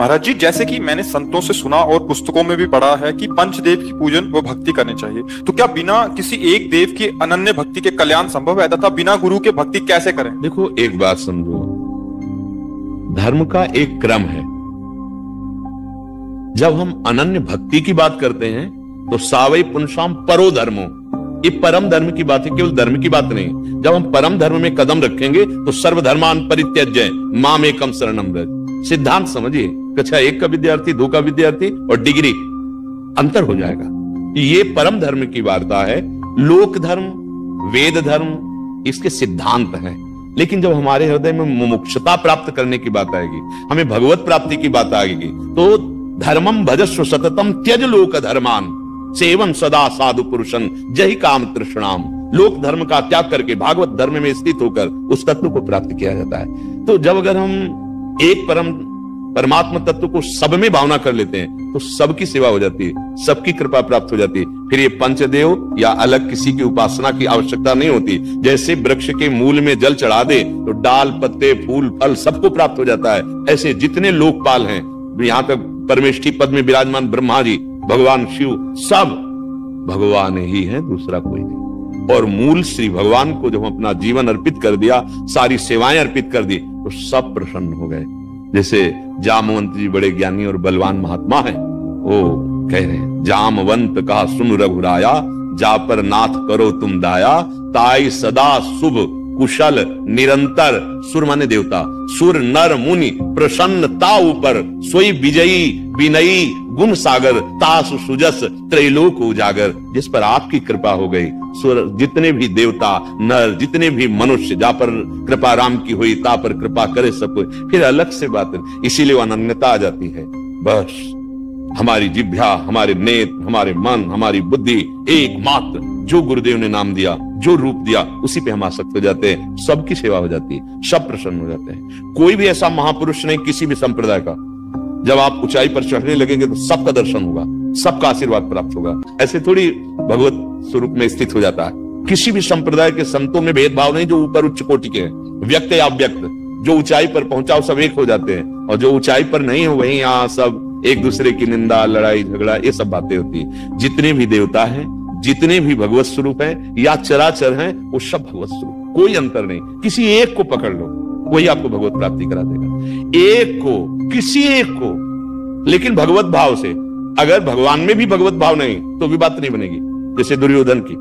महाराज जी, जैसे कि मैंने संतों से सुना और पुस्तकों में भी पढ़ा है कि पंचदेव की पूजन व भक्ति करनी चाहिए, तो क्या बिना किसी एक देव की अनन्य भक्ति के कल्याण संभव है तथा बिना गुरु के भक्ति कैसे करें? देखो, एक बात समझो, धर्म का एक क्रम है। जब हम अनन्य भक्ति की बात करते हैं तो सावई पुंसाम परो धर्मो, ये परम धर्म की बात है, केवल धर्म की बात नहीं। जब हम परम धर्म में कदम रखेंगे तो सर्वधर्मान परित्यज्य माम एकम शरणम व्रज। सिद्धांत समझिए, कक्षा 1 का विद्यार्थी, 2 का विद्यार्थी और डिग्री, अंतर हो जाएगा। ये परम धर्म की वार्ता है। लोक धर्म, वेद धर्म इसके सिद्धांत हैं, लेकिन जब हमारे हृदय में मुमुक्षुता प्राप्त करने की बात आएगी, हमें भगवत प्राप्ति की बात आएगी, तो धर्मम भजस्व सततम त्यज लोक धर्मान सेवन सदा साधु पुरुषन जहि काम तृष्णाम। लोक धर्म का त्याग करके भागवत धर्म में स्थित होकर उस तत्व को प्राप्त किया जाता है। तो जब अगर हम एक परमात्मा तत्व को सब में भावना कर लेते हैं तो सबकी सेवा हो जाती है, सबकी कृपा प्राप्त हो जाती है। फिर ये पंचदेव या अलग किसी की उपासना की आवश्यकता नहीं होती। जैसे वृक्ष के मूल में जल चढ़ा दे तो डाल, पत्ते, फूल, फल सबको प्राप्त हो जाता है। ऐसे जितने लोकपाल हैं, यहाँ तक परमेष्ठी पद में विराजमान ब्रह्मा जी, भगवान शिव, सब भगवान ही है, दूसरा कोई नहीं। और मूल श्री भगवान को जब अपना जीवन अर्पित कर दिया, सारी सेवाएं अर्पित कर दी, तो सब प्रसन्न हो गए। जैसे जामवंत जी बड़े ज्ञानी और बलवान महात्मा हैं, वो कह रहे हैं, जामवंत कहा सुन रघुराया, जा पर नाथ करो तुम दाया, ताई सदा शुभ कुशल निरंतर। सुर माने देवता, सुर नर मुनि प्रसन्नता ऊपर, सोई विजयी विनयी गुण सागर, तासु सुजस त्रैलोक उजागर। जिस पर आपकी कृपा हो गई, सुर जितने भी देवता नर, जितने भी मनुष्य, जा पर कृपा राम की हुई, ता पर कृपा करे सब कोई। फिर अलग से बात है, इसीलिए वो अनन्यता आ जाती है। बस हमारी जिह्वा, हमारे नेत्र, हमारे मन, हमारी बुद्धि, एकमात्र जो गुरुदेव ने नाम दिया, जो रूप दिया, उसी पे हम आसक्त हो जाते हैं। सबकी सेवा हो जाती है, सब प्रसन्न हो जाते हैं। कोई भी ऐसा महापुरुष नहीं किसी भी संप्रदाय का, जब आप ऊंचाई पर चढ़ने लगेंगे तो सबका दर्शन होगा, सबका आशीर्वाद प्राप्त होगा। ऐसे थोड़ी भगवत स्वरूप में स्थित हो जाता है। किसी भी संप्रदाय के संतों में भेदभाव नहीं, जो ऊपर उच्च कोटि के हैं, व्यक्त या अव्यक्त, जो ऊंचाई पर पहुंचा वो सब एक हो जाते हैं, और जो ऊंचाई पर नहीं हो वहीं यहाँ सब एक दूसरे की निंदा, लड़ाई झगड़ा, ये सब बातें होती है। जितने भी देवता हैं, जितने भी भगवत स्वरूप हैं या चराचर हैं, वो सब भगवत स्वरूप, कोई अंतर नहीं। किसी एक को पकड़ लो, वही आपको भगवत प्राप्ति करा देगा। एक को, किसी एक को, लेकिन भगवत भाव से। अगर भगवान में भी भगवत भाव नहीं तो भी बात नहीं बनेगी। जैसे दुर्योधन की,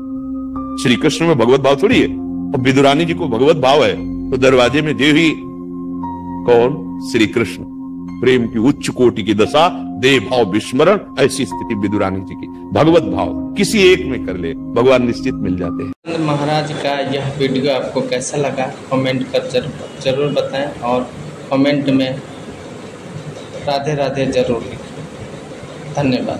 श्री कृष्ण में भगवत भाव थोड़ी है, और विदुरानी जी को भगवत भाव है, तो दरवाजे में देव ही कौन? श्री कृष्ण। प्रेम की उच्च कोटि की दशा, देव भाव विस्मरण, ऐसी स्थिति विदुरानी जी की। भगवत भाव किसी एक में कर ले, भगवान निश्चित मिल जाते हैं। महाराज का यह वीडियो आपको कैसा लगा कमेंट कर जरूर बताएं, और कमेंट में राधे राधे जरूर लिखें। धन्यवाद।